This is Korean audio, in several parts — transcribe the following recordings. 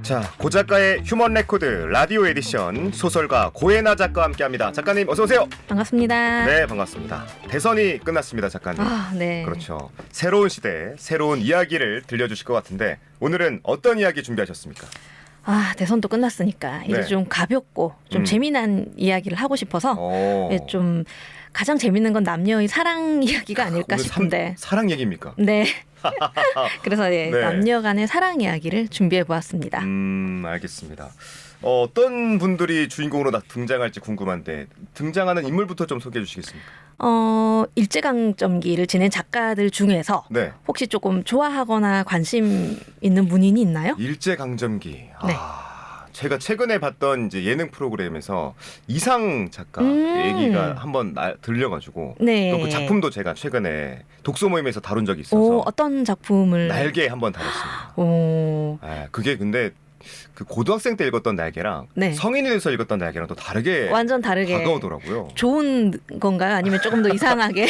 자, 고 작가의 휴먼 레코드 라디오 에디션 소설가 고혜나 작가와 함께합니다. 작가님 어서 오세요. 반갑습니다. 네, 반갑습니다. 대선이 끝났습니다, 작가님. 네. 그렇죠. 새로운 시대, 새로운 이야기를 들려주실 것 같은데 오늘은 어떤 이야기 준비하셨습니까? 대선도 끝났으니까 이제 네. 좀 가볍고 좀 재미난 이야기를 하고 싶어서 좀 가장 재밌는 건 남녀의 사랑 이야기가 아닐까 싶은데. 사랑 얘기입니까? 네. 그래서 네. 남녀 간의 사랑 이야기를 준비해 보았습니다. 알겠습니다. 어떤 분들이 주인공으로 등장할지 궁금한데 등장하는 인물부터 좀 소개해 주시겠습니까? 일제강점기를 지낸 작가들 중에서 네. 혹시 조금 좋아하거나 관심 있는 문인이 있나요? 일제강점기. 네. 제가 최근에 봤던 이제 예능 프로그램에서 이상 작가 얘기가 한번 들려가지고 네. 또 그 작품도 제가 최근에 독서 모임에서 다룬 적이 있어서 어떤 작품을? 날개 한번 다뤘습니다. 오. 그게 근데 그 고등학생 때 읽었던 날개랑 네. 성인이 돼서 읽었던 날개랑 또 다르게 완전 다르게 다가오더라고요. 좋은 건가요? 아니면 조금 더 이상하게?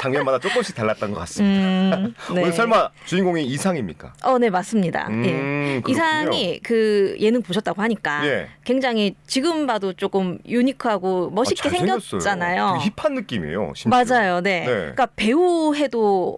장면마다 조금씩 달랐던 것 같습니다. 네. 오늘 설마 주인공이 이상입니까? 네, 맞습니다. 예. 그렇군요. 이상이 그 예능 보셨다고 하니까 예. 굉장히 지금 봐도 조금 유니크하고 멋있게 잘생겼어요. 생겼잖아요. 되게 힙한 느낌이에요. 심지어. 맞아요. 네. 그러니까 배우 해도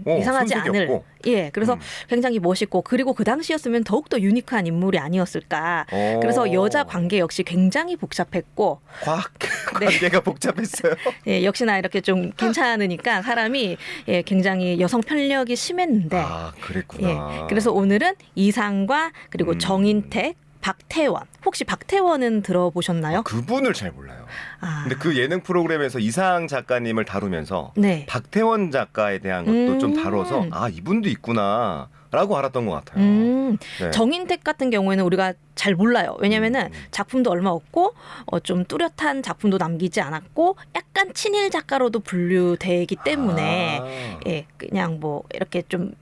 이상하지 손색이 않을. 없고. 예. 그래서 굉장히 멋있고 그리고 그 당시였으면 더욱더 유니크한 인물이 아니었을까. 그래서 여자 관계 역시 굉장히 복잡했고 과학 네. 관계가 복잡했어요. 예, 역시나 이렇게 좀 괜찮으니까 사람이 굉장히 여성 편력이 심했는데 그랬구나. 예, 그래서 오늘은 이상과 그리고 정인택, 박태원. 혹시 박태원은 들어보셨나요? 그분을 잘 몰라요. 근데 그 예능 프로그램에서 이상 작가님을 다루면서 네. 박태원 작가에 대한 것도 좀 다뤄서 이분도 있구나 라고 알았던 것 같아요. 네. 정인택 같은 경우에는 우리가 잘 몰라요. 왜냐면은 작품도 얼마 없고 좀 뚜렷한 작품도 남기지 않았고 약간 친일 작가로도 분류되기 때문에 예, 그냥 뭐 이렇게 좀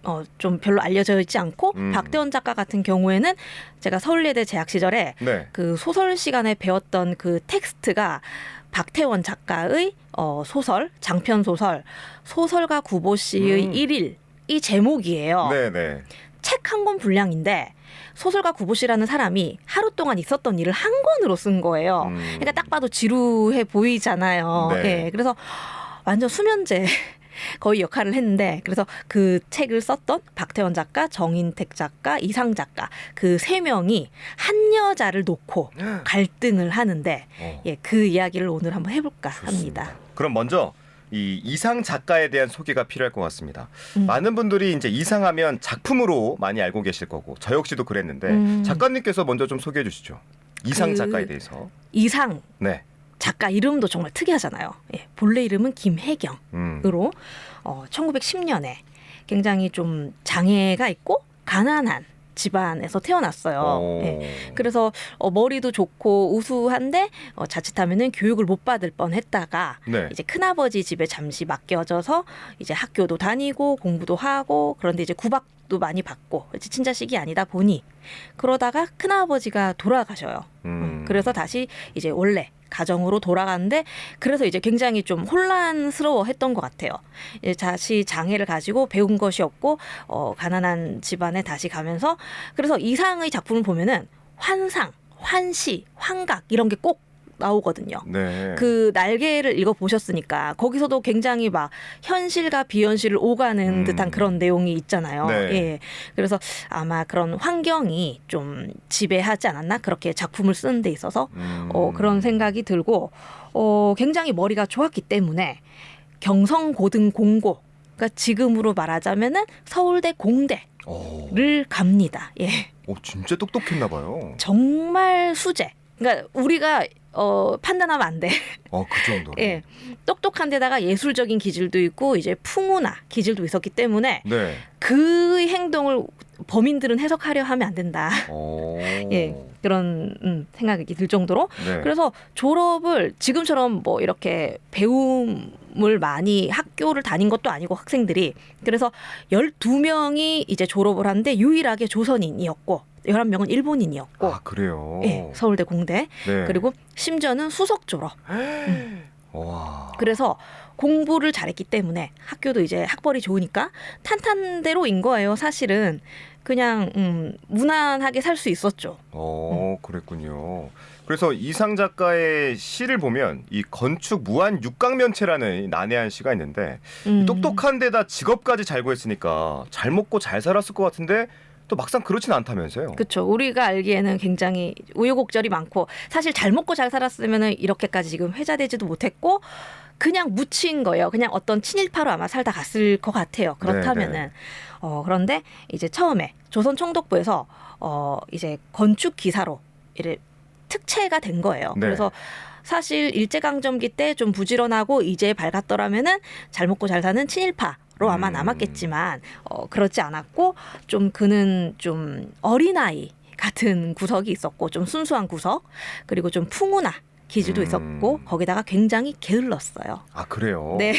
별로 알려져 있지 않고 박태원 작가 같은 경우에는 제가 서울예대 재학 시절에 네. 그 소설 시간에 배웠던 그 텍스트가 박태원 작가의 소설, 장편 소설, 소설가 구보 씨의 일일 이 제목이에요. 네네. 책 한 권 분량인데 소설가 구보 씨라는 사람이 하루 동안 있었던 일을 한 권으로 쓴 거예요. 그러니까 딱 봐도 지루해 보이잖아요. 네. 예, 그래서 완전 수면제 거의 역할을 했는데 그래서 그 책을 썼던 박태원 작가, 정인택 작가, 이상 작가 그 세 명이 한 여자를 놓고 갈등을 하는데 예, 그 이야기를 오늘 한번 해볼까 합니다. 그럼 먼저 이 이상 작가에 대한 소개가 필요할 것 같습니다. 많은 분들이 이제 이상하면 작품으로 많이 알고 계실 거고 저 역시도 그랬는데 작가님께서 먼저 좀 소개해 주시죠. 이상 작가에 대해서. 이상 네. 작가 이름도 정말 특이하잖아요. 예, 본래 이름은 김혜경으로 1910년에 굉장히 좀 장애가 있고 가난한 집안에서 태어났어요. 예. 그래서 머리도 좋고 우수한데 자칫하면은 교육을 못 받을 뻔했다가 네. 이제 큰아버지 집에 잠시 맡겨져서 이제 학교도 다니고 공부도 하고 그런데 이제 구박도 많이 받고 이제 친자식이 아니다 보니 그러다가 큰아버지가 돌아가셔요. 그래서 다시 이제 원래 가정으로 돌아가는데 그래서 이제 굉장히 좀 혼란스러워했던 것 같아요. 다시 장애를 가지고 배운 것이 없고 가난한 집안에 다시 가면서 그래서 이상의 작품을 보면은 환상, 환시, 환각 이런 게 꼭 나오거든요. 네. 그 날개를 읽어보셨으니까 거기서도 굉장히 막 현실과 비현실을 오가는 듯한 그런 내용이 있잖아요. 네. 예. 그래서 아마 그런 환경이 좀 지배하지 않았나 그렇게 작품을 쓰는 데 있어서 그런 생각이 들고 굉장히 머리가 좋았기 때문에 경성고등공고 그러니까 지금으로 말하자면은 서울대 공대를 갑니다. 예. 진짜 똑똑했나 봐요. 정말 수재. 그러니까 우리가 판단하면 안 돼. 그 정도로. 예. 똑똑한 데다가 예술적인 기질도 있고 이제 풍우나 기질도 있었기 때문에 네. 그의 행동을 범인들은 해석하려 하면 안 된다. 예. 그런 생각이 들 정도로. 네. 그래서 졸업을 지금처럼 뭐 이렇게 배움을 많이 학교를 다닌 것도 아니고 학생들이 그래서 12명이 이제 졸업을 하는데 유일하게 조선인이었고 11명은 일본인이었고. 그래요? 예, 서울대 공대. 네. 그리고 심지어는 수석 졸업. 와. 그래서 공부를 잘했기 때문에 학교도 이제 학벌이 좋으니까 탄탄대로인 거예요, 사실은. 그냥 무난하게 살 수 있었죠. 그랬군요. 그래서 이상 작가의 시를 보면 이 건축 무한 육강면체라는 이 난해한 시가 있는데 똑똑한 데다 직업까지 잘 구했으니까 잘 먹고 잘 살았을 것 같은데 또 막상 그렇진 않다면서요. 그렇죠. 우리가 알기에는 굉장히 우여곡절이 많고 사실 잘 먹고 잘 살았으면은 이렇게까지 지금 회자되지도 못했고 그냥 묻힌 거예요. 그냥 어떤 친일파로 아마 살다 갔을 것 같아요. 그렇다면은 네네. 그런데 이제 처음에 조선 총독부에서 이제 건축 기사로 이래 특채가 된 거예요. 네. 그래서 사실 일제강점기 때 좀 부지런하고 이제 밝았더라면은 잘 먹고 잘 사는 친일파로 아마 남았겠지만 그렇지 않았고 좀 그는 좀 어린아이 같은 구석이 있었고 좀 순수한 구석 그리고 좀 풍우나 기질도 있었고 거기다가 굉장히 게을렀어요. 아 그래요? 네.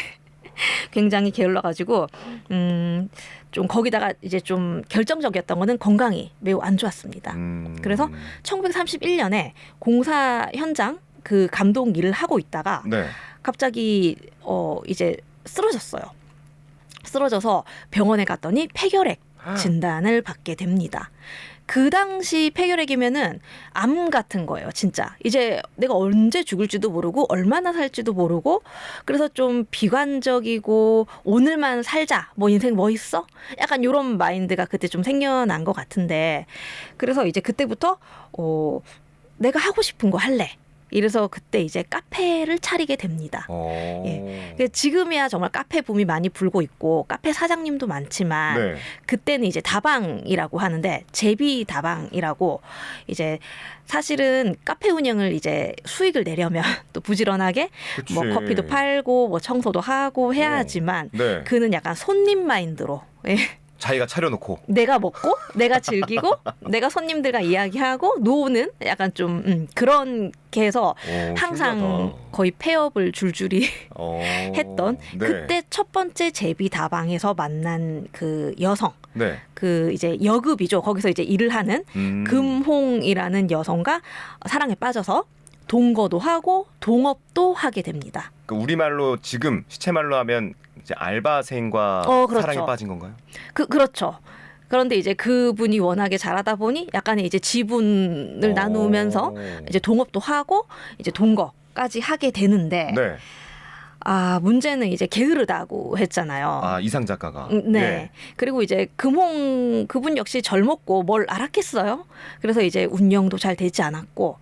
굉장히 게을러가지고 좀 거기다가 이제 좀 결정적이었던 거는 건강이 매우 안 좋았습니다. 그래서 1931년에 공사 현장 그 감독 일을 하고 있다가 네. 갑자기 이제 쓰러졌어요. 쓰러져서 병원에 갔더니 폐결핵 진단을 받게 됩니다. 그 당시 폐결핵이면은 암 같은 거예요, 진짜. 이제 내가 언제 죽을지도 모르고 얼마나 살지도 모르고 그래서 좀 비관적이고 오늘만 살자, 뭐 인생 뭐 있어? 약간 이런 마인드가 그때 좀 생겨난 것 같은데 그래서 이제 그때부터 내가 하고 싶은 거 할래. 이래서 그때 이제 카페를 차리게 됩니다. 예. 지금이야 정말 카페 붐이 많이 불고 있고 카페 사장님도 많지만 네. 그때는 이제 다방이라고 하는데 제비 다방이라고 이제 사실은 카페 운영을 이제 수익을 내려면 또 부지런하게 그치. 뭐 커피도 팔고 뭐 청소도 하고 해야 하지만 네. 그는 약간 손님 마인드로 예. 자기가 차려놓고. 내가 먹고 내가 즐기고 내가 손님들과 이야기하고 노는 약간 좀 그렇게 해서 항상 신기하다. 거의 폐업을 줄줄이 했던 네. 그때 첫 번째 제비 다방에서 만난 그 여성 네. 그 이제 여급이죠. 거기서 이제 일을 하는 금홍이라는 여성과 사랑에 빠져서 동거도 하고 동업도 하게 됩니다. 그 우리말로 지금 시체말로 하면 이제 알바생과 그렇죠. 사랑에 빠진 건가요? 그렇죠. 그런데 이제 그분이 워낙에 잘하다 보니 약간의 이제 지분을 나누면서 이제 동업도 하고 이제 동거까지 하게 되는데 네. 문제는 이제 게으르다고 했잖아요. 이상 작가가. 네. 예. 그리고 이제 금홍 그분 역시 젊었고 뭘 알았겠어요. 그래서 이제 운영도 잘 되지 않았고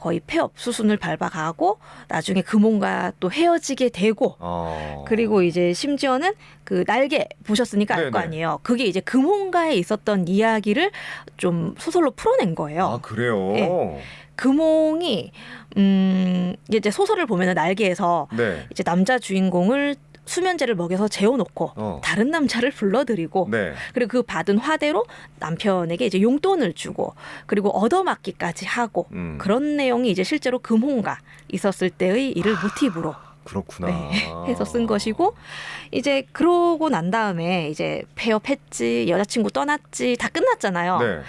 거의 폐업 수순을 밟아가고 나중에 금홍과 또 헤어지게 되고 그리고 이제 심지어는 그 날개 보셨으니까 알 거 네네. 아니에요. 그게 이제 금홍가에 있었던 이야기를 좀 소설로 풀어낸 거예요. 그래요? 예. 금홍이 이제 소설을 보면은 날개에서 네. 이제 남자 주인공을 수면제를 먹여서 재워놓고 다른 남자를 불러들이고 네. 그리고 그 받은 화대로 남편에게 이제 용돈을 주고 그리고 얻어맞기까지 하고 그런 내용이 이제 실제로 금홍가 있었을 때의 일을 모티브로 그렇구나. 해서 쓴 것이고 이제 그러고 난 다음에 이제 폐업했지 여자친구 떠났지 다 끝났잖아요. 네.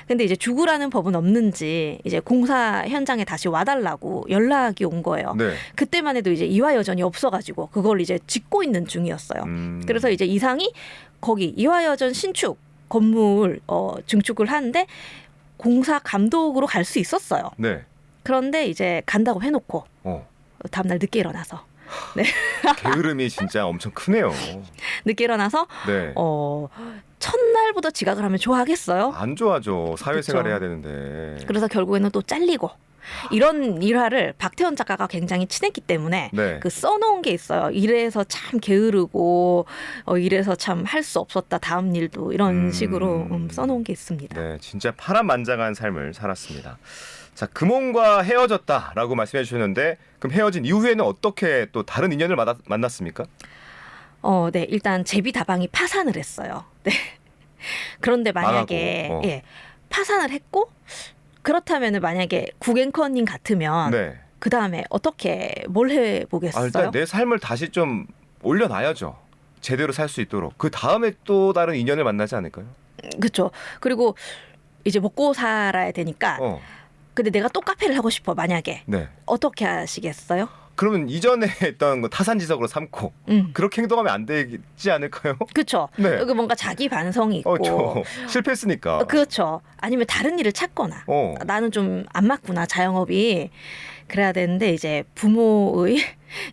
근데 이제 죽으라는 법은 없는지 이제 공사 현장에 다시 와달라고 연락이 온 거예요. 네. 그때만 해도 이제 이화여전이 없어가지고 그걸 이제 짓고 있는 중이었어요. 그래서 이제 이상이 거기 이화여전 신축 건물 증축을 하는데 공사 감독으로 갈 수 있었어요. 네. 그런데 이제 간다고 해놓고 다음날 늦게 일어나서 네. 게으름이 진짜 엄청 크네요. 늦게 일어나서 네. 첫날부터 지각을 하면 좋아하겠어요? 안 좋아죠. 사회생활 그쵸. 해야 되는데. 그래서 결국에는 또 잘리고 이런 일화를 박태원 작가가 굉장히 친했기 때문에 네. 그 써놓은 게 있어요. 이래서 참 게으르고 이래서 참 할 수 없었다 다음 일도 이런 식으로 써놓은 게 있습니다. 네, 진짜 파란만장한 삶을 살았습니다. 자, 금홍과 헤어졌다라고 말씀해 주셨는데 그럼 헤어진 이후에는 어떻게 또 다른 인연을 만났습니까? 네, 일단 제비 다방이 파산을 했어요. 네. 그런데 만약에 망하고, 예, 파산을 했고 그렇다면은 만약에 구겐커님 같으면 네. 그 다음에 어떻게 뭘 해보겠어요? 일단 내 삶을 다시 좀 올려놔야죠. 제대로 살 수 있도록. 그 다음에 또 다른 인연을 만나지 않을까요? 그렇죠. 그리고 이제 먹고 살아야 되니까. 근데 내가 또 카페를 하고 싶어 만약에 네. 어떻게 하시겠어요? 그러면 이전에 했던 거 타산지석으로 삼고 그렇게 행동하면 안 되지 않을까요? 그렇죠. 네. 여기 뭔가 자기 반성이 있고. 실패했으니까. 그렇죠. 아니면 다른 일을 찾거나 나는 좀 안 맞구나 자영업이 그래야 되는데 이제 부모의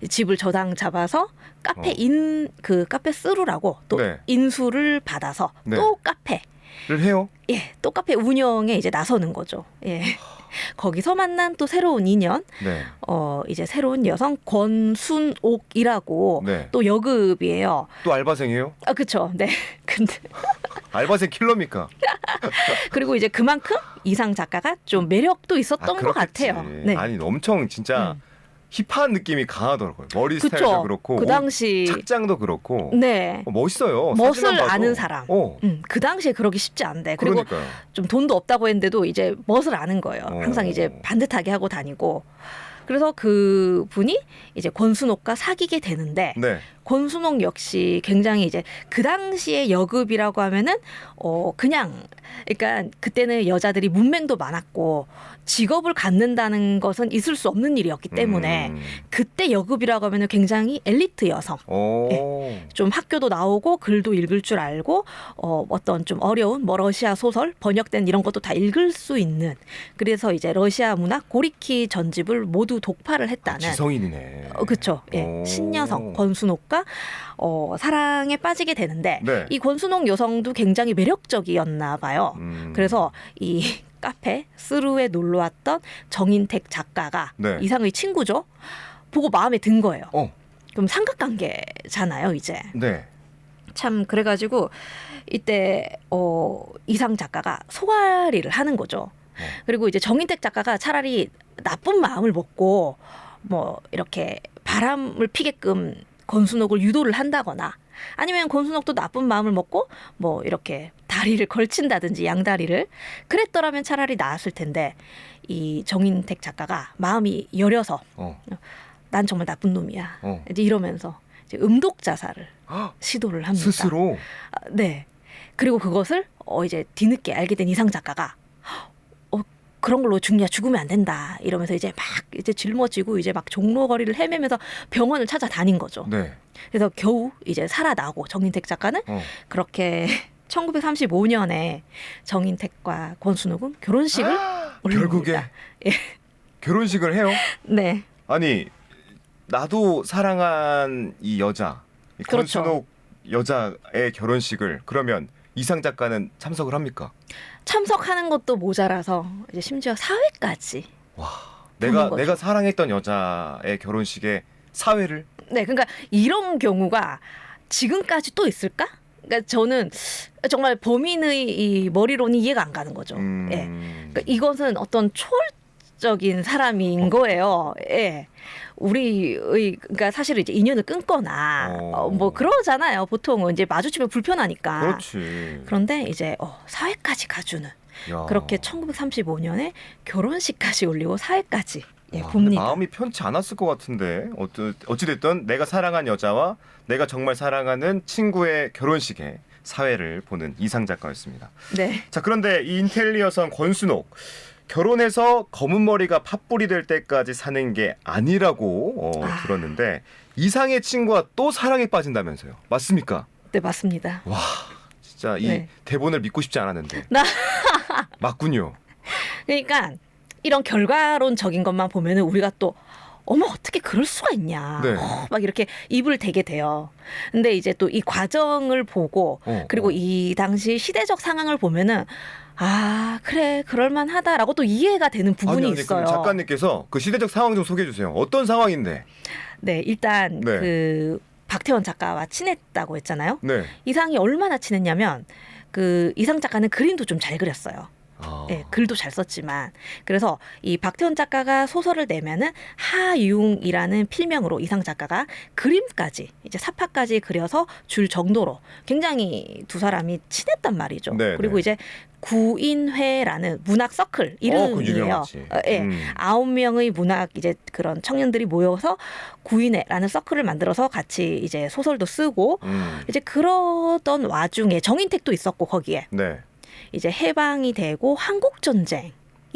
집을 저당 잡아서 카페 그 카페 쓰루라고 또 네. 인수를 받아서 네. 또 카페를 해요? 예, 또 카페 운영에 이제 나서는 거죠. 예. 거기서 만난 또 새로운 인연, 네. 이제 새로운 여성 권순옥이라고 네. 또 여급이에요. 또 알바생이에요? 아, 그렇죠. 네. 근데 알바생 킬러입니까? 그리고 이제 그만큼 이상 작가가 좀 매력도 있었던 것 그렇겠지. 같아요. 네. 아니 엄청 진짜 힙한 느낌이 강하더라고요. 머리 그쵸. 스타일도 그렇고 그 당시 착장도 그렇고 네. 멋있어요. 멋을 사진만 봐도. 아는 사람. 그 당시에 그러기 쉽지 않은데. 그리고 그러니까요. 좀 돈도 없다고 했는데도 이제 멋을 아는 거예요. 항상 이제 반듯하게 하고 다니고. 그래서 그 분이 이제 권순옥과 사귀게 되는데 네. 권순옥 역시 굉장히 이제 그 당시에 여급이라고 하면은 그냥 그러니까 그때는 여자들이 문맹도 많았고 직업을 갖는다는 것은 있을 수 없는 일이었기 때문에 그때 여급이라고 하면은 굉장히 엘리트 여성. 네. 좀 학교도 나오고 글도 읽을 줄 알고 어떤 좀 어려운 뭐 러시아 소설 번역된 이런 것도 다 읽을 수 있는 그래서 이제 러시아 문학 고리키 전집을 모두 독파를 했다는 지성인이네. 그렇죠. 예. 신여성 권순옥과 사랑에 빠지게 되는데 네. 이 권순옥 여성도 굉장히 매력적이었나 봐요. 그래서 이 카페 스루에 놀러 왔던 정인택 작가가 네. 이상의 친구죠. 보고 마음에 든 거예요. 그럼 삼각관계잖아요, 이제. 네. 참 그래가지고 이때 이상 작가가 소가리를 하는 거죠. 그리고 이제 정인택 작가가 차라리 나쁜 마음을 먹고 뭐 이렇게 바람을 피게끔 권순옥을 유도를 한다거나 아니면 권순옥도 나쁜 마음을 먹고 뭐 이렇게 다리를 걸친다든지 양다리를 그랬더라면 차라리 나았을 텐데 이 정인택 작가가 마음이 여려서 난 정말 나쁜 놈이야 이제 이러면서 이제 음독 자살을 시도를 합니다. 스스로? 네. 그리고 그것을 이제 뒤늦게 알게 된 이상 작가가 그런 걸로 죽으면 안 된다 이러면서 이제 막 이제 짊어지고 이제 막 종로거리를 헤매면서 병원을 찾아다닌 거죠. 네. 그래서 겨우 이제 살아나고 정인택 작가는 그렇게 1935년에 정인택과 권순옥은 결혼식을 결국에 예. 결혼식을 해요? 네. 아니 나도 사랑한 이 여자 그렇죠. 권순옥 여자의 결혼식을 그러면 이상 작가는 참석을 합니까? 참석하는 것도 모자라서 이제 심지어 사회까지. 와, 내가 사랑했던 여자의 결혼식에 사회를? 네, 그러니까 이런 경우가 지금까지 또 있을까? 그러니까 저는 정말 범인의 이 머리로는 이해가 안 가는 거죠. 예, 그러니까 이것은 어떤 초월적인 사람인 거예요. 예. 우리의 그러니까 사실 이제 인연을 끊거나 뭐 그러잖아요. 보통은 이제 마주치면 불편하니까. 그렇지. 그런데 이제 사회까지 가주는 야. 그렇게 1935년에 결혼식까지 올리고 사회까지 와, 봅니다. 마음이 편치 않았을 것 같은데 어찌됐든 내가 사랑한 여자와 내가 정말 사랑하는 친구의 결혼식에 사회를 보는 이상 작가였습니다. 네. 자, 그런데 이 인텔리 여성 권순옥 결혼해서 검은 머리가 팥불이 될 때까지 사는 게 아니라고 들었는데 이상의 친구와 또 사랑에 빠진다면서요. 맞습니까? 네, 맞습니다. 와, 진짜 이 대본을 믿고 싶지 않았는데. 맞군요. 그러니까 이런 결과론적인 것만 보면은 우리가 또 어머 어떻게 그럴 수가 있냐. 네. 막 이렇게 입을 대게 돼요. 근데 이제 또 이 과정을 보고 그리고 이 당시 시대적 상황을 보면은 아 그래 그럴만하다라고 또 이해가 되는 부분이 있어요. 그럼 작가님께서 그 시대적 상황 좀 소개해 주세요. 어떤 상황인데? 네, 일단 그 박태원 작가와 친했다고 했잖아요. 네. 이상이 얼마나 친했냐면 그 이상 작가는 그림도 좀 잘 그렸어요. 네, 글도 잘 썼지만 그래서 이 박태원 작가가 소설을 내면은 하융이라는 필명으로 이상 작가가 그림까지 이제 사파까지 그려서 줄 정도로 굉장히 두 사람이 친했단 말이죠. 네, 그리고 이제 구인회라는 문학 서클 이름이에요. 예, 9명의 문학 이제 그런 청년들이 모여서 구인회라는 서클을 만들어서 같이 이제 소설도 쓰고 이제 그러던 와중에 정인택도 있었고 거기에. 네. 이제 해방이 되고 한국 전쟁이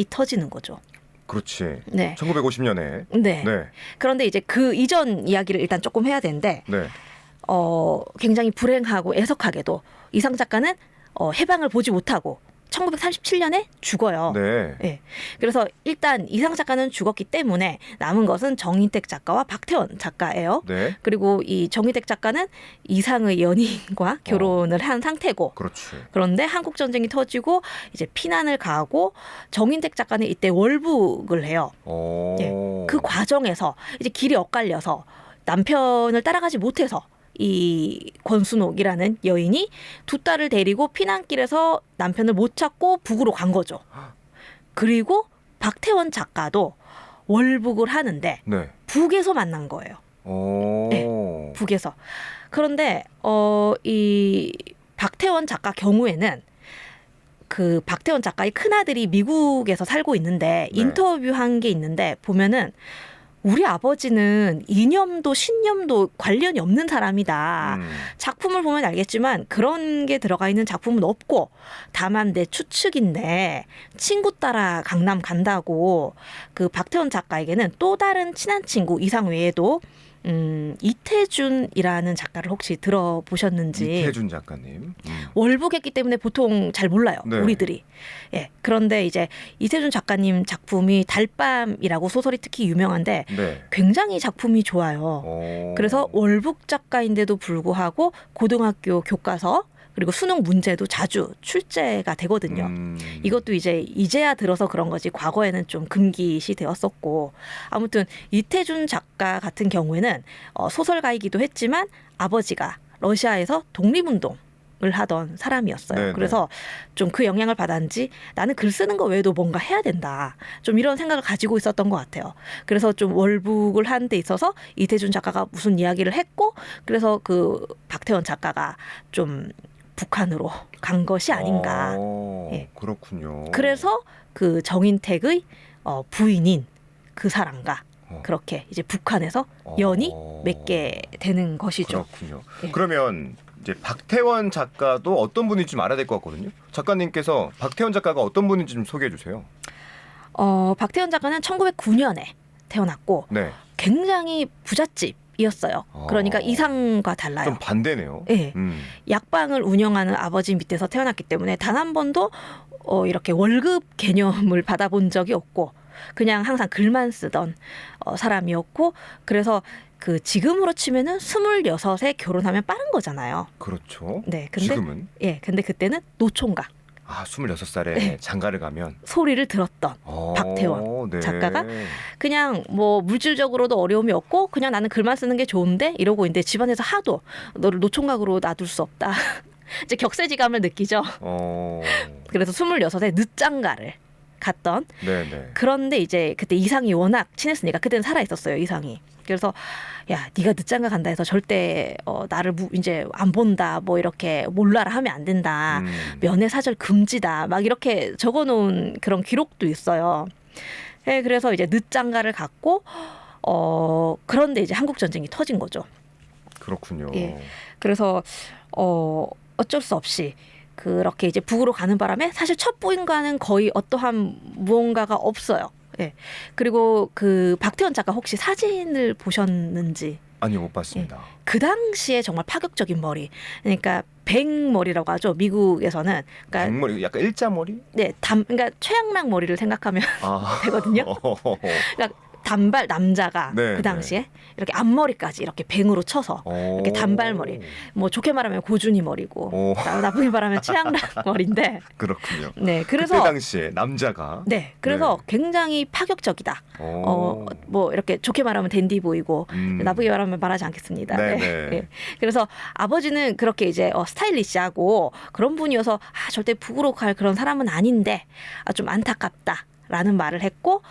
터지는 거죠. 그렇지. 네. 1950년에. 네. 네. 그런데 이제 그 이전 이야기를 일단 조금 해야 되는데 네. 굉장히 불행하고 애석하게도 이상 작가는 해방을 보지 못하고 1937년에 죽어요. 네. 네. 그래서 일단 이상 작가는 죽었기 때문에 남은 것은 정인택 작가와 박태원 작가예요. 네. 그리고 이 정인택 작가는 이상의 연인과 결혼을 한 상태고. 그렇지. 그런데 한국 전쟁이 터지고 이제 피난을 가고 정인택 작가는 이때 월북을 해요. 예. 그 과정에서 이제 길이 엇갈려서 남편을 따라가지 못해서 이 권순옥이라는 여인이 두 딸을 데리고 피난길에서 남편을 못 찾고 북으로 간 거죠. 그리고 박태원 작가도 월북을 하는데 네. 북에서 만난 거예요. 네, 북에서. 그런데 이 박태원 작가 경우에는 그 박태원 작가의 큰아들이 미국에서 살고 있는데 네. 인터뷰한 게 있는데 보면은 우리 아버지는 이념도 신념도 관련이 없는 사람이다. 작품을 보면 알겠지만 그런 게 들어가 있는 작품은 없고 다만 내 추측인데 친구 따라 강남 간다고 그 박태원 작가에게는 또 다른 친한 친구 이상 외에도 이태준이라는 작가를 혹시 들어보셨는지. 이태준 작가님. 월북했기 때문에 보통 잘 몰라요. 네. 우리들이. 예. 그런데 이제 이태준 작가님 작품이 달밤이라고 소설이 특히 유명한데 네. 굉장히 작품이 좋아요. 그래서 월북 작가인데도 불구하고 고등학교 교과서 그리고 수능 문제도 자주 출제가 되거든요. 이것도 이제야 들어서 그런 거지 과거에는 좀 금기시 되었었고 아무튼 이태준 작가 같은 경우에는 소설가이기도 했지만 아버지가 러시아에서 독립운동을 하던 사람이었어요. 네네. 그래서 좀 그 영향을 받았는지 나는 글 쓰는 거 외에도 뭔가 해야 된다. 좀 이런 생각을 가지고 있었던 것 같아요. 그래서 좀 월북을 한 데 있어서 이태준 작가가 무슨 이야기를 했고 그래서 그 박태원 작가가 좀 북한으로 간 것이 아닌가. 예. 그렇군요. 그래서 그 정인택의 부인인 그 사람과 그렇게 이제 북한에서 연이 맺게 되는 것이죠. 그렇군요. 예. 그러면 이제 박태원 작가도 어떤 분인지 좀 알아야 될 것 같거든요. 작가님께서 박태원 작가가 어떤 분인지 좀 소개해 주세요. 박태원 작가는 1909년에 태어났고 네. 굉장히 부잣집이었어요. 그러니까 이상과 달라요. 좀 반대네요. 예. 약방을 운영하는 아버지 밑에서 태어났기 때문에 단 한 번도 이렇게 월급 개념을 받아본 적이 없고 그냥 항상 글만 쓰던 사람이었고 그래서 그 지금으로 치면은 26에 결혼하면 빠른 거잖아요. 그렇죠. 네. 근데 지금은? 예. 근데 그때는 노총각 26살에 네. 장가를 가면 소리를 들었던 박태원 네. 작가가 그냥 뭐 물질적으로도 어려움이 없고 그냥 나는 글만 쓰는 게 좋은데 이러고 있는데 집안에서 하도 너를 노총각으로 놔둘 수 없다. 이제 격세지감을 느끼죠. 그래서 26에 늦장가를 갔던. 네네. 그런데 이제 그때 이상이 워낙 친했으니까 그때는 살아 있었어요. 이상이. 그래서 야 네가 늦장가 간다 해서 절대 나를 이제 안 본다 뭐 이렇게 몰라라 하면 안 된다. 면회사절 금지다. 막 이렇게 적어놓은 그런 기록도 있어요. 네, 그래서 이제 늦장가를 갔고 그런데 이제 한국 전쟁이 터진 거죠. 그렇군요. 예. 그래서 어쩔 수 없이 그렇게 이제 북으로 가는 바람에 사실 첫 부인과는 거의 어떠한 무언가가 없어요. 예. 그리고 그 박태원 작가 혹시 사진을 보셨는지? 아니요, 못 봤습니다. 예. 그 당시에 정말 파격적인 머리. 그러니까 백머리라고 하죠. 미국에서는. 그러니까 백머리, 약간 일자머리? 네, 그러니까 최양락 머리를 생각하면 되거든요. 그러니까 단발 남자가 네, 그 당시에 이렇게 앞머리까지 이렇게 뱅으로 쳐서 이렇게 단발머리. 뭐 좋게 말하면 고준희 머리고 나쁘게 말하면 최양락 머리인데. 그렇군요. 네, 그래서 그때 당시에 남자가 네, 그래서 굉장히 파격적이다. 뭐 이렇게 좋게 말하면 댄디 보이고 나쁘게 말하면 말하지 않겠습니다. 네, 네. 네. 그래서 아버지는 그렇게 이제 스타일리시하고 그런 분이어서 절대 북으로 갈 그런 사람은 아닌데 좀 안타깝다. 라는 말을 했고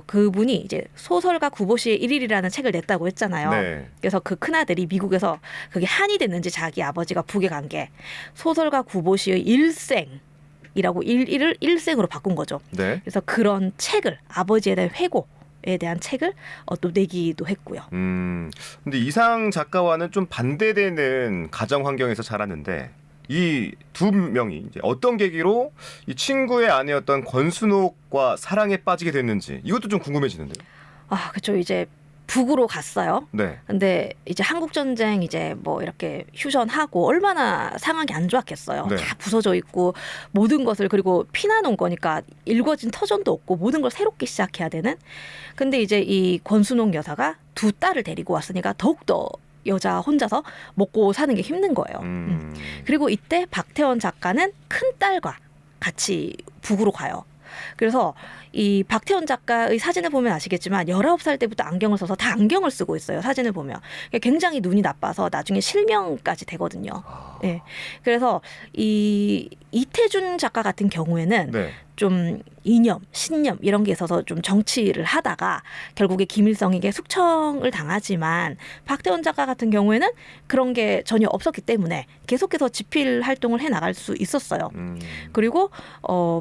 그분이 이제 소설가 구보시의 1일이라는 책을 냈다고 했잖아요. 네. 그래서 그 큰아들이 미국에서 그게 한이 됐는지 자기 아버지가 북에 간 게 소설가 구보시의 일생이라고 일을 일생으로 바꾼 거죠. 네. 그래서 그런 책을 아버지에 대한 회고에 대한 책을 또 내기도 했고요. 근데 이상 작가와는 좀 반대되는 가정 환경에서 자랐는데 이 두 명이 이제 어떤 계기로 이 친구의 아내였던 권순옥과 사랑에 빠지게 됐는지 이것도 좀 궁금해지는데요. 아, 그렇죠. 이제 북으로 갔어요. 네. 근데 이제 한국 전쟁 이제 뭐 이렇게 휴전하고 얼마나 상황이 안 좋았겠어요. 네. 다 부서져 있고 모든 것을 그리고 피나놓은 거니까 일궈진 터전도 없고 모든 걸 새롭게 시작해야 되는. 근데 이제 이 권순옥 여사가 두 딸을 데리고 왔으니까 더욱더 여자 혼자서 먹고 사는 게 힘든 거예요. 그리고 이때 박태원 작가는 큰 딸과 같이 북으로 가요. 그래서 이 박태원 작가의 사진을 보면 아시겠지만 19살 때부터 안경을 써서 다 안경을 쓰고 있어요. 사진을 보면. 굉장히 눈이 나빠서 나중에 실명까지 되거든요. 예. 그래서 이 이태준 작가 같은 경우에는 네. 좀 이념, 신념 이런 게 있어서 좀 정치를 하다가 결국에 김일성에게 숙청을 당하지만 박태원 작가 같은 경우에는 그런 게 전혀 없었기 때문에 계속해서 집필 활동을 해 나갈 수 있었어요. 그리고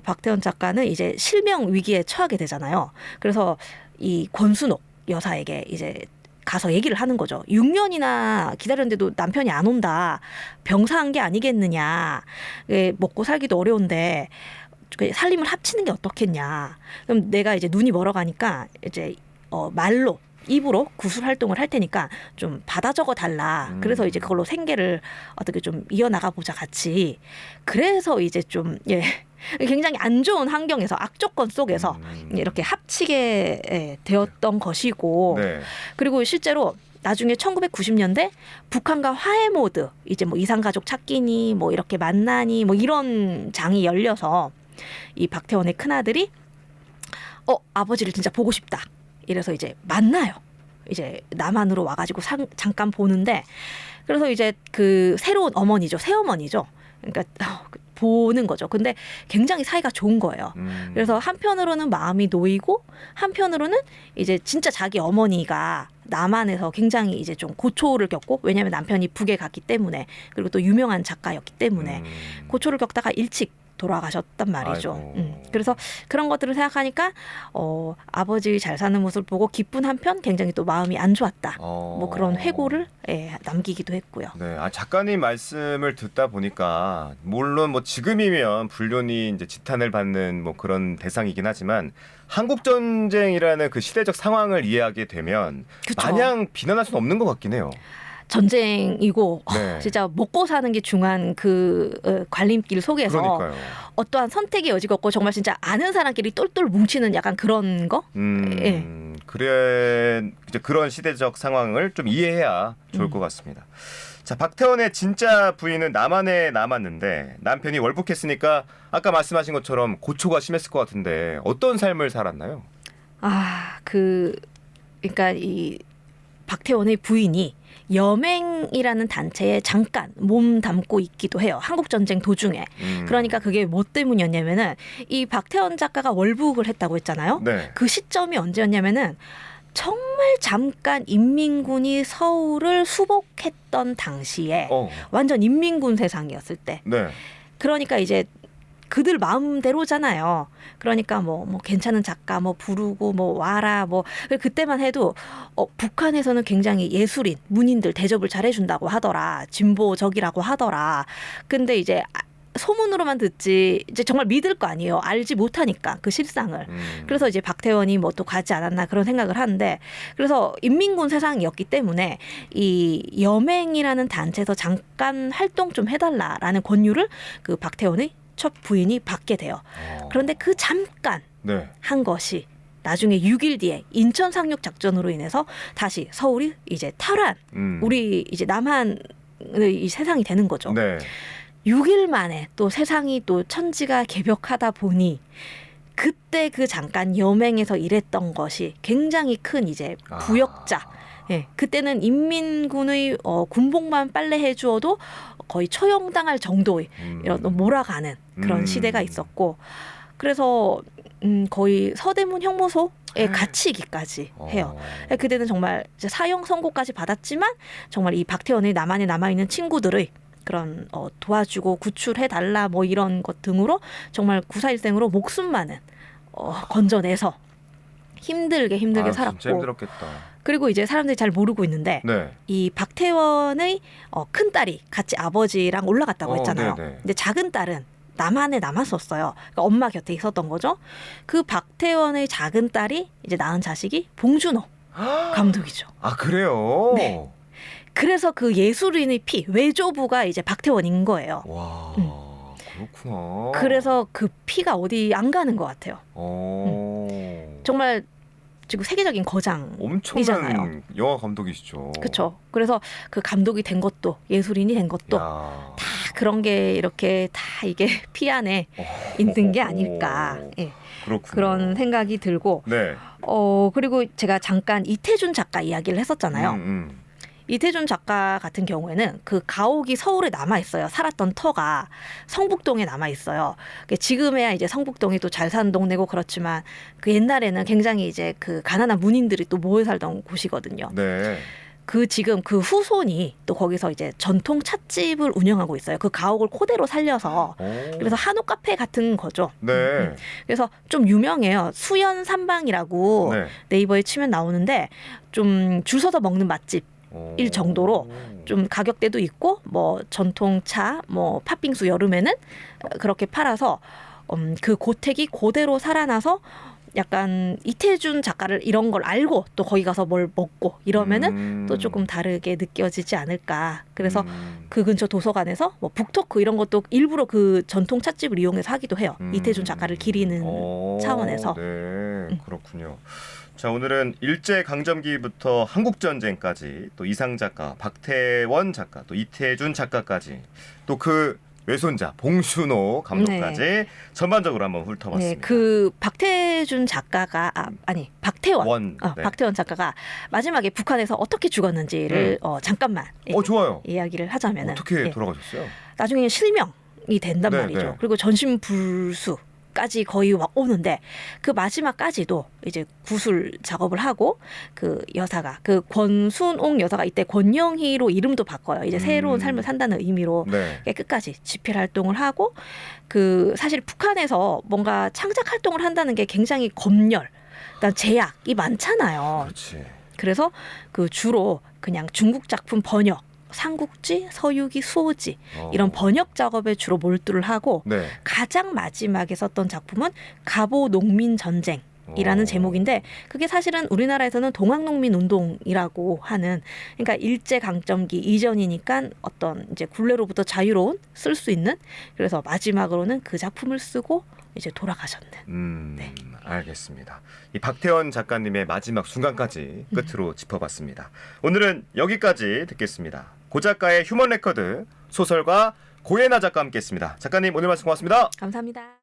박태원 작가는 이제 실명 위기에 처하게 되잖아요. 그래서 이 권순옥 여사에게 이제 가서 얘기를 하는 거죠. 6년이나 기다렸는데도 남편이 안 온다. 병사한 게 아니겠느냐. 먹고 살기도 어려운데 살림을 합치는 게 어떻겠냐. 그럼 내가 이제 눈이 멀어가니까 이제 말로 입으로 구술 활동을 할 테니까 좀 받아 적어 달라. 그래서 이제 그걸로 생계를 어떻게 좀 이어나가 보자 같이. 그래서 이제 좀 굉장히 안 좋은 환경에서 악조건 속에서 이렇게 합치게 되었던 것이고 네. 그리고 실제로 나중에 1990년대 북한과 화해 모드 이제 뭐 이산가족 찾기니 뭐 이렇게 만나니 뭐 이런 장이 열려서 이 박태원의 큰아들이 아버지를 진짜 보고 싶다. 이래서 이제 만나요. 이제 남한으로 와가지고 잠깐 보는데 그래서 이제 그 새로운 어머니죠. 새어머니죠. 그러니까 보는 거죠. 근데 굉장히 사이가 좋은 거예요. 그래서 한편으로는 마음이 놓이고 한편으로는 이제 진짜 자기 어머니가 남한에서 굉장히 이제 좀 고초를 겪고 왜냐하면 남편이 북에 갔기 때문에 그리고 또 유명한 작가였기 때문에 고초를 겪다가 일찍 돌아가셨단 말이죠. 그래서 그런 것들을 생각하니까 아버지 잘 사는 모습을 보고 기쁜 한편 굉장히 또 마음이 안 좋았다. 뭐 그런 회고를 남기기도 했고요. 네, 작가님 말씀을 듣다 보니까 물론 뭐 지금이면 불륜이 이제 지탄을 받는 뭐 그런 대상이긴 하지만 한국 전쟁이라는 그 시대적 상황을 이해하게 되면 그쵸. 마냥 비난할 수는 없는 것 같긴 해요. 전쟁이고 네. 진짜 먹고 사는 게 중요한 그 관림길 속에서 그러니까요. 어떠한 선택의 여지가 없고 정말 진짜 아는 사람끼리 똘똘 뭉치는 약간 그런 거? 그래 이제 그런 시대적 상황을 좀 이해해야 좋을 것 같습니다. 자, 박태원의 진짜 부인은 남한에 남았는데 남편이 월북했으니까 아까 말씀하신 것처럼 고초가 심했을 것 같은데 어떤 삶을 살았나요? 그러니까 이 박태원의 부인이 여맹이라는 단체에 잠깐 몸 담고 있기도 해요. 한국 전쟁 도중에. 그러니까 그게 뭐 때문이었냐면은 이 박태원 작가가 월북을 했다고 했잖아요. 네. 그 시점이 언제였냐면은 정말 잠깐 인민군이 서울을 수복했던 당시에 완전 인민군 세상이었을 때. 네. 그러니까 이제 그들 마음대로잖아요. 그러니까 뭐 괜찮은 작가 뭐 부르고 뭐 와라 뭐 그때만 해도 북한에서는 굉장히 예술인 문인들 대접을 잘해준다고 하더라. 진보적이라고 하더라. 근데 이제 소문으로만 듣지 이제 정말 믿을 거 아니에요. 알지 못하니까 그 실상을. 그래서 이제 박태원이 뭐 또 가지 않았나 그런 생각을 하는데 그래서 인민군 세상이었기 때문에 이 여맹이라는 단체에서 잠깐 활동 좀 해달라라는 권유를 그 박태원의 첫 부인이 받게 돼요. 그런데 그 잠깐 한 것이 나중에 6일 뒤에 인천 상륙 작전으로 인해서 다시 서울이 이제 탈환, 우리 이제 남한의 이 세상이 되는 거죠. 네. 6일 만에 또 세상이 또 천지가 개벽하다 보니 그때 그 잠깐 여맹에서 일했던 것이 굉장히 큰 이제 부역자. 그때는 인민군의 군복만 빨래해 주어도 거의 처형당할 정도의 이런 몰아가는 그런 시대가 있었고 그래서 거의 서대문 형무소에 갇히기까지 해요. 그때는 정말 이제 사형 선고까지 받았지만 정말 이 박태원의 남한에 남아있는 친구들의 그런 도와주고 구출해달라 뭐 이런 것 등으로 정말 구사일생으로 목숨만은 건져내서 힘들게 살았고 진짜 힘들었겠다. 그리고 이제 사람들이 잘 모르고 있는데 네. 이 박태원의 큰 딸이 같이 아버지랑 올라갔다고 했잖아요. 네네. 근데 작은 딸은 남한에 남았었어요. 그러니까 엄마 곁에 있었던 거죠. 그 박태원의 작은 딸이 이제 낳은 자식이 봉준호 감독이죠. 아 그래요? 네. 그래서 그 예술인의 피 외조부가 이제 박태원인 거예요. 와 그렇구나. 그래서 그 피가 어디 안 가는 것 같아요. 정말 지금 세계적인 거장이잖아요. 엄청난 영화 감독이시죠. 그렇죠. 그래서 그 감독이 된 것도 예술인이 된 것도 야. 다 그런 게 이렇게 다 이게 피 안에 있는 게 아닐까. 예. 그렇군요. 그런 생각이 들고 네. 그리고 제가 잠깐 이태준 작가 이야기를 했었잖아요. 이태준 작가 같은 경우에는 그 가옥이 서울에 남아 있어요. 살았던 터가 성북동에 남아 있어요. 지금에야 이제 성북동이 또 잘 사는 동네고 그렇지만 그 옛날에는 굉장히 이제 그 가난한 문인들이 또 모여 살던 곳이거든요. 네. 그 지금 그 후손이 또 거기서 이제 전통 찻집을 운영하고 있어요. 그 가옥을 그대로 살려서. 그래서 한옥 카페 같은 거죠. 네. 그래서 좀 유명해요. 수연 삼방이라고 네. 네이버에 치면 나오는데 좀 줄 서서 먹는 맛집. 일 정도로 좀 가격대도 있고 뭐 전통차 뭐 팥빙수 여름에는 그렇게 팔아서 그 고택이 그대로 살아나서 약간 이태준 작가를 이런 걸 알고 또 거기 가서 뭘 먹고 이러면은 또 조금 다르게 느껴지지 않을까. 그래서 그 근처 도서관에서 뭐 북토크 이런 것도 일부러 그 전통 찻집을 이용해서 하기도 해요. 이태준 작가를 기리는 차원에서. 네, 그렇군요. 자, 오늘은 일제강점기부터 한국전쟁까지 또 이상 작가, 박태원 작가, 또 이태준 작가까지 또 그 외손자 봉준호 감독까지 네. 전반적으로 한번 훑어봤습니다. 네, 그 박태준 작가가 박태원 네. 박태원 작가가 마지막에 북한에서 어떻게 죽었는지를 잠깐만 좋아요. 이야기를 하자면은 어떻게 돌아가셨어요? 나중에는 실명이 된단 네, 말이죠. 네. 그리고 전신불수까지 거의 막 오는데 그 마지막까지도 이제 구술 작업을 하고 그 여사가 그 권순옥 여사가 이때 권영희로 이름도 바꿔요. 이제 새로운 삶을 산다는 의미로 네. 끝까지 집필 활동을 하고 그 사실 북한에서 뭔가 창작 활동을 한다는 게 굉장히 검열, 그다음 제약이 많잖아요. 그렇지. 그래서 그 주로 그냥 중국 작품 번역, 삼국지, 서유기, 수호지 이런 번역 작업에 주로 몰두를 하고 네. 가장 마지막에 썼던 작품은 갑오 농민 전쟁이라는 제목인데 그게 사실은 우리나라에서는 동학농민운동이라고 하는 그러니까 일제강점기 이전이니까 어떤 이제 굴레로부터 자유로운 쓸 수 있는 그래서 마지막으로는 그 작품을 쓰고 이제 돌아가셨는. 네. 알겠습니다. 이 박태원 작가님의 마지막 순간까지 끝으로 짚어봤습니다. 오늘은 여기까지 듣겠습니다. 고 작가의 휴먼 레코드 소설가 고예나 작가와 함께했습니다. 작가님 오늘 말씀 고맙습니다. 감사합니다.